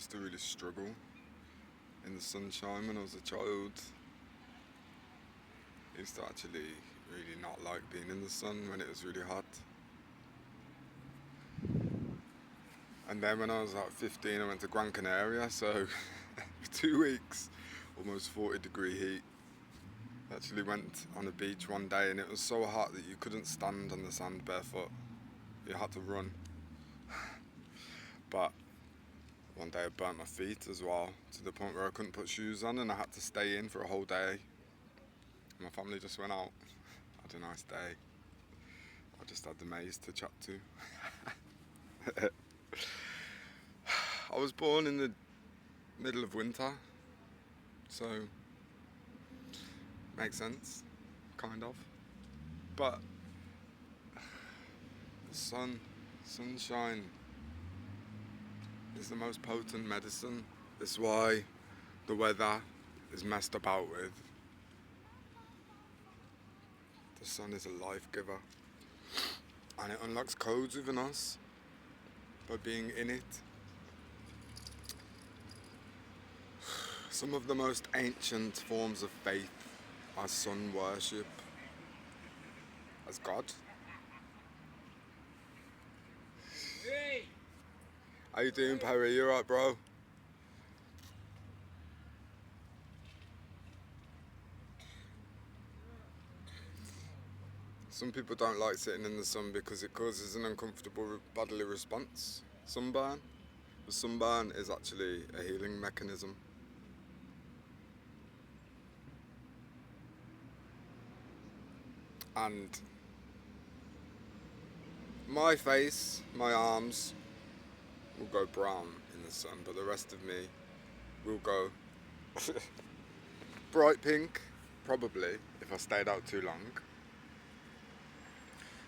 used to really struggle in the sunshine when I was a child. I used to actually really not like being in the sun when it was really hot. And then when I was like 15, I went to Gran Canaria, so for 2 weeks, almost 40-degree heat. Actually went on a beach one day and it was so hot that you couldn't stand on the sand barefoot. You had to run. But one day I burnt my feet as well, to the point where I couldn't put shoes on and I had to stay in for a whole day. My family just went out, had a nice day. I just had the maze to chat to. I was born in the middle of winter, so makes sense, kind of. But the sunshine is the most potent medicine. That's why the weather is messed about with. The sun is a life giver, and it unlocks codes within us by being in it. Some of the most ancient forms of faith are sun worship as God. Hey. How you doing, Perry? You alright, bro? Some people don't like sitting in the sun because it causes an uncomfortable bodily response. Sunburn. The sunburn is actually a healing mechanism. And my face, my arms will go brown in the sun, but the rest of me will go bright pink, probably, if I stayed out too long,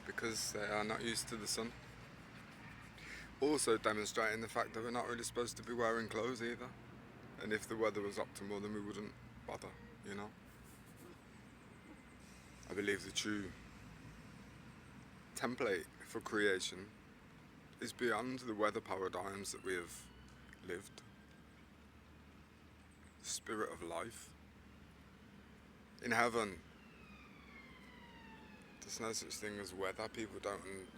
because they are not used to the sun. Also demonstrating the fact that we're not really supposed to be wearing clothes either. And if the weather was optimal, then we wouldn't bother, you know? I believe the true template for creation is beyond the weather paradigms that we have lived. The spirit of life. In heaven, there's no such thing as weather.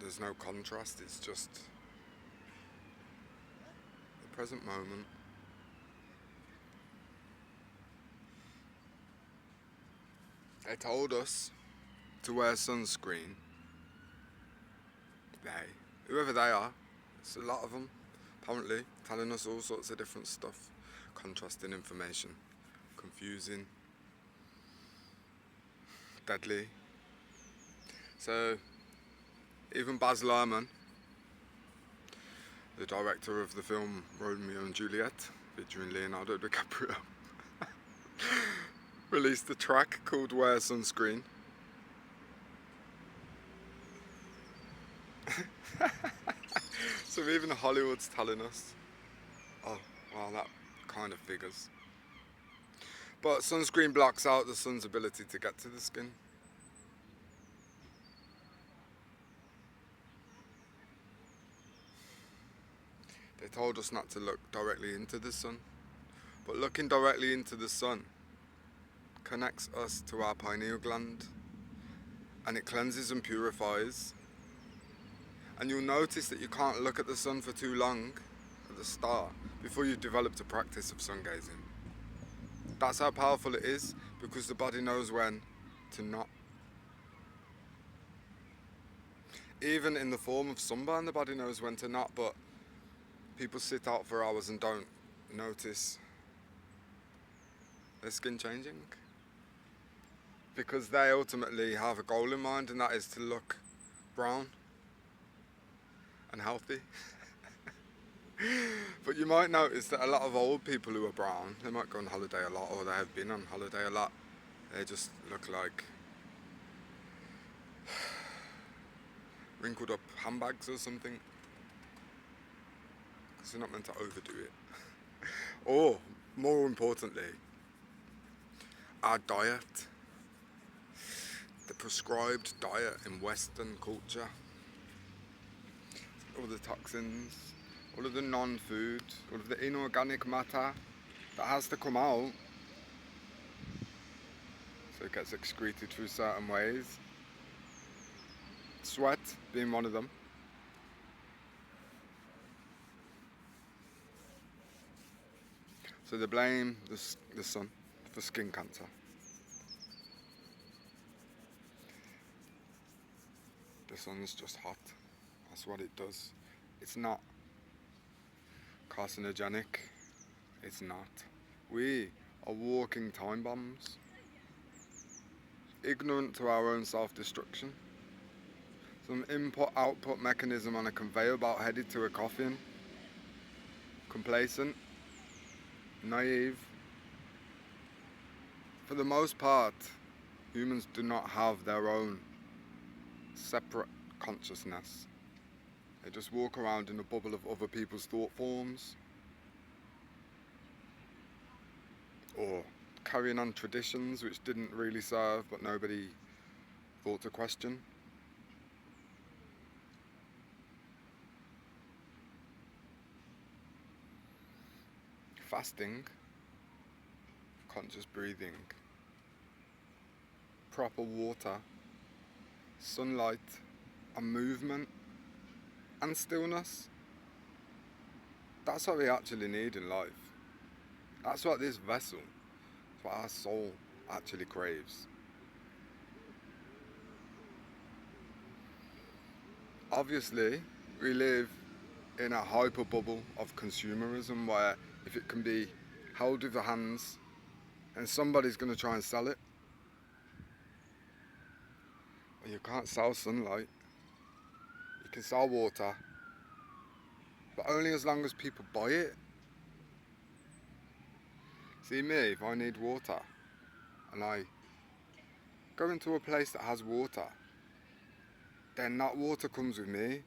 There's no contrast, it's just the present moment. They told us to wear sunscreen. Whoever they are, it's a lot of them, apparently, telling us all sorts of different stuff, contrasting information, confusing, deadly. So, even Baz Luhrmann, the director of the film Romeo and Juliet, featuring Leonardo DiCaprio, released a track called Wear Sunscreen. So even Hollywood's telling us, oh, well, that kind of figures. But sunscreen blocks out the sun's ability to get to the skin. They told us not to look directly into the sun, but looking directly into the sun connects us to our pineal gland, and it cleanses and purifies. And you'll notice that you can't look at the sun for too long at the start before you've developed a practice of sun gazing. That's how powerful it is, because the body knows when to not. Even in the form of sunburn, the body knows when to not, but people sit out for hours and don't notice their skin changing, because they ultimately have a goal in mind, and that is to look brown and healthy. But you might notice that a lot of old people who are brown, they might go on holiday a lot, or they have been on holiday a lot, they just look like wrinkled up handbags or something, because they're not meant to overdo it. Or, more importantly, our diet, the prescribed diet in Western culture, all the toxins, all of the non-food, all of the inorganic matter that has to come out, so it gets excreted through certain ways. Sweat being one of them. So they blame the sun for skin cancer. The sun's just hot. That's what it does. It's not carcinogenic. It's not. We are walking time bombs. Ignorant to our own self-destruction. Some input-output mechanism on a conveyor belt headed to a coffin. Complacent. Naive. For the most part, humans do not have their own separate consciousness. They just walk around in a bubble of other people's thought forms, or carrying on traditions which didn't really serve but nobody thought to question. Fasting, conscious breathing, proper water, sunlight and movement and stillness. That's what we actually need in life. That's what this vessel, that's what our soul actually craves. Obviously, we live in a hyper bubble of consumerism where if it can be held with the hands, and somebody's going to try and sell it. Well, you can't sell sunlight. You can sell water, but only as long as people buy it. See me, if I need water and I go into a place that has water, then that water comes with me,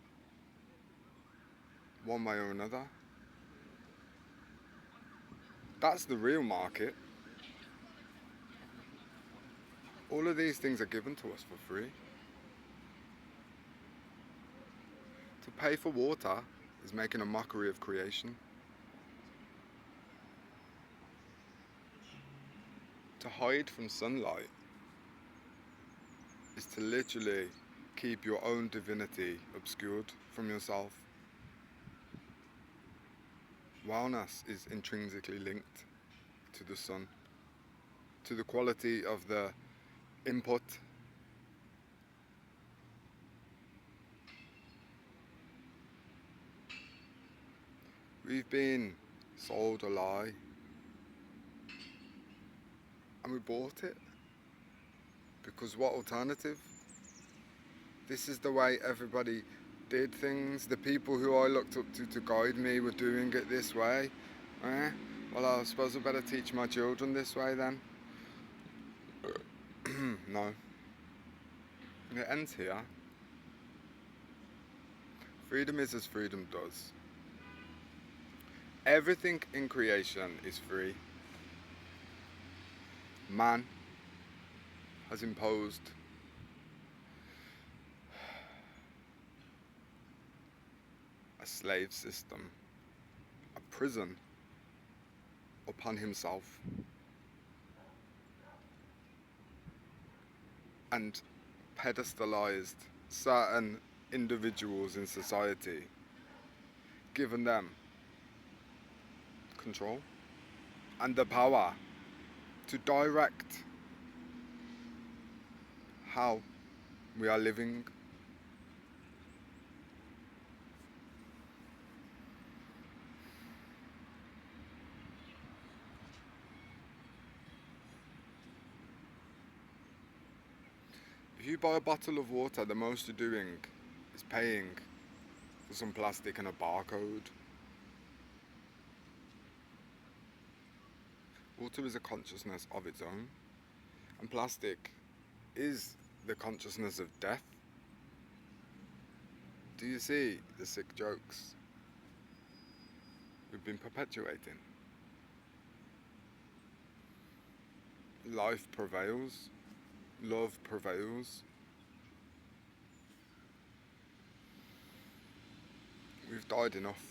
one way or another. That's the real market. All of these things are given to us for free. To pay for water is making a mockery of creation. To hide from sunlight is to literally keep your own divinity obscured from yourself. Wellness is intrinsically linked to the sun, to the quality of the input. We've been sold a lie and we bought it because what alternative? This is the way everybody did things. The people who I looked up to guide me were doing it this way. Well, I suppose I better teach my children this way then. No. It ends here. Freedom is as freedom does. Everything in creation is free. Man has imposed a slave system, a prison upon himself, and pedestalized certain individuals in society, given them control and the power to direct how we are living. If you buy a bottle of water, the most you're doing is paying for some plastic and a barcode. Water is a consciousness of its own, and plastic is the consciousness of death. Do you see the sick jokes we've been perpetuating? Life prevails, love prevails. We've died enough.